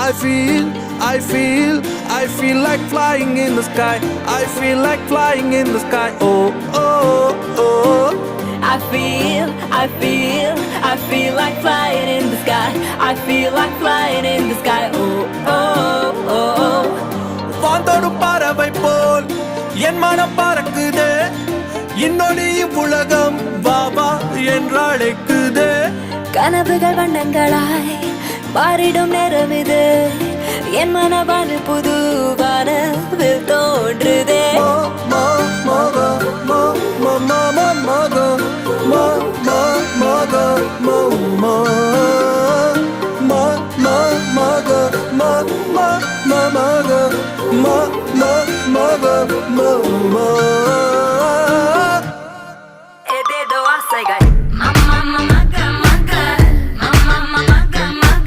I feel like flying in the sky. I feel like flying in the sky. Oh, oh, oh. I feel like flying in the sky. I feel like flying in the sky. Oh, oh, oh. வாந்தோடு பறவை போல் என் மனம் பறக்குதே, இன்னொரு உலகம் பாபா என்றழைக்குதே. கனவுகள் வண்ணங்களாய் மாறிடும் நேரம் இது, என் மனவான புது வானவில் தோன்றுதே. Mother